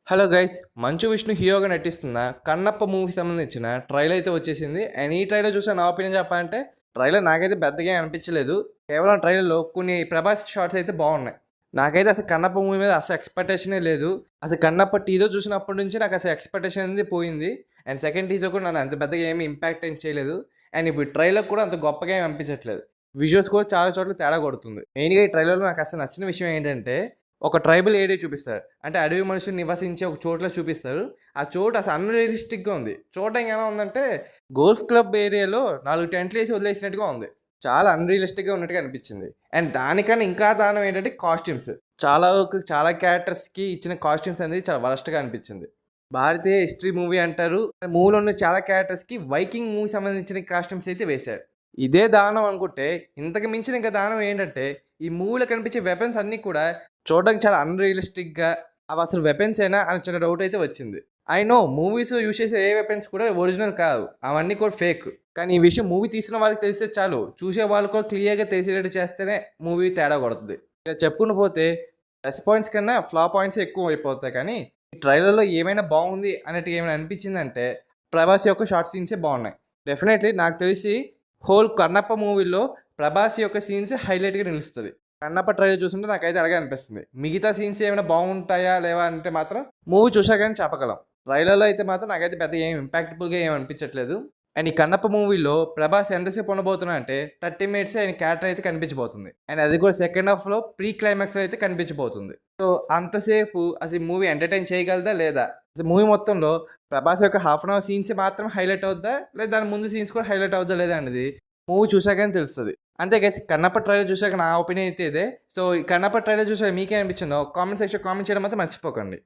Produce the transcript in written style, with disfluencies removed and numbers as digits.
Hello guys! 'Manchu Vishnu' హీరోగా నటిస్తున్న 'కన్నప్ప' మూవీకి సంబంధించిన ట్రైలర్ అయితే వచ్చేసింది. అండ్ ఈ ట్రైలర్ చూసి నా ఒపీనియన్ చెప్పాలంటే ట్రైలర్ నాకైతే పెద్దగా ఏం అనిపించలేదు. కేవలం ట్రైలర్‌లో కొన్ని 'ప్రభాస్' షాట్స్ అయితే బాగున్నాయి. నాకైతే అసలు 'కన్నప్ప' మూవీ మీద అసలు ఎక్స్‌పెక్టేషనే లేదు. అసలు 'కన్నప్ప' టీజర్ చూసినప్పటి నుంచి నాకు అసలు ఎక్స్‌పెక్టేషన్ అనేది పోయింది. అండ్ సెకండ్ టీజర్ కూడా నన్ను అంత పెద్దగా ఏమి ఇంపాక్ట్ ఏం చేయలేదు. అండ్ ఇప్పుడు ట్రైలర్ కూడా అంత గొప్పగా ఏమి అనిపించట్లేదు. విజువల్స్ కూడా చాలా చోట్ల తేడా కొడుతుంది. మెయిన్‌గా ఈ ట్రైలర్‌లో నాకు అసలు నచ్చిన విషయం ఏంటంటే ఒక ట్రైబల్ ఏరియా చూపిస్తారు. అంటే అడవి మనుషులు నివసించే ఒక చోట్ల చూపిస్తారు. ఆ చోటు అసలు అన్‌రియలిస్టిక్‌గా ఉంది. చూడడానికి ఎలా ఉందంటే గోల్ఫ్ క్లబ్ ఏరియాలో 4 టెంట్‌లేసి వదిలేసినట్టుగా ఉంది. చాలా అన్‌రియలిస్టిక్‌గా ఉన్నట్టుగా అనిపించింది. అండ్ దానికన్నా ఇంకా దారుణం ఏంటంటే కాస్ట్యూమ్స్. చాలా వరకు చాలా క్యారెక్టర్స్‌కి ఇచ్చిన కాస్ట్యూమ్స్ అనేది చాలా వరస్ట్‌గా అనిపించింది. భారతీయ హిస్టరీ మూవీ అంటారు. మూవీలో ఉన్న చాలా క్యారెక్టర్స్‌కి వైకింగ్ మూవీకి సంబంధించిన కాస్ట్యూమ్స్ అయితే వేశారు. ఇదే దారుణం అనుకుంటే ఇంతకు మించిన ఇంకా దారుణం ఏంటంటే ఈ మూవీలో కనిపించే వెపన్స్ అన్నీ కూడా చూడడానికి చాలా అన్‌రియలిస్టిక్‌గా అవసలు వెపన్సేనా అని చిన్న డౌట్ అయితే వచ్చింది. ఐ నో మూవీస్‌లో యూజ్ చేసే ఏ వెపన్స్ కూడా ఒరిజినల్ కాదు. అవన్నీ కూడా ఫేక్. కానీ ఈ విషయం మూవీ తీసిన వాళ్ళకి తెలిస్తే చాలు. చూసే వాళ్ళు కూడా క్లియర్‌గా తెలిసేటట్టు చేస్తేనే మూవీ తేడా కొడతది. ఇలా చెప్పుకుంటూ పోతే ప్లస్ పాయింట్స్ కన్నా ఫ్లాప్ పాయింట్సే ఎక్కువైపోతాయి కానీ ఈ ట్రైలర్‌లో ఏమైనా బాగుంది అన్నట్టుగా ఏమైనా అనిపించిందంటే 'ప్రభాస్' యొక్క షార్ట్ సీన్సే బాగున్నాయి. డెఫినైట్‌లీ నాకు తెలిసి హోల్ 'కన్నప్ప' మూవీలో 'ప్రభాస్' యొక్క సీన్స్ హైలైట్‌గా నిలుస్తది. 'కన్నప్ప' ట్రైలర్ చూస్తుంటే నాకైతే అలాగే అనిపిస్తుంది. మిగతా సీన్స్ ఏమైనా బాగుంటాయా? లేవా? అంటే మాత్రం మూవీ చూసాకనే చెప్పగలం. ట్రైలర్‌లో అయితే మాత్రం నాకైతే పెద్దగా ఏం ఇంపాక్ట్‌ఫుల్‌గా ఏమి అనిపించట్లేదు. అండ్ ఈ 'కన్నప్ప' మూవీలో 'ప్రభాస్' ఎంతసేపు ఉండబోతున్నాడంటే 30 మినిట్సే ఆయన క్యారెక్టర్ అయితే కనిపించబోతుంది. అండ్ అది కూడా సెకండ్ హాఫ్‌లో ప్రీ క్లైమాక్స్‌లో అయితే కనిపించబోతుంది. సో, అంతసేపు అసలు ఈ మూవీ ఎంటర్‌టైన్ చేయగలదా? లేదా? అసలు మూవీ మొత్తంలో 'ప్రభాస్' యొక్క హాఫ్ అన్ అవర్ సీన్స్ మాత్రం హైలైట్ అవుద్దా? లేదా దాని ముందు సీన్స్ కూడా హైలైట్ అవుద్దా? లేదా? అనేది మూవీ చూసాకనే తెలుస్తది. అంతే గైస్, 'కన్నప్ప' ట్రైలర్ చూసాక నా ఒపీనియన్ అయితే ఇదే. సో, ఈ 'కన్నప్ప' ట్రైలర్ చూసాక మీకేమనిపించిందో కామెంట్ సెక్షన్‌లో కామెంట్ చేయడం మాత్రం మర్చిపోకండి.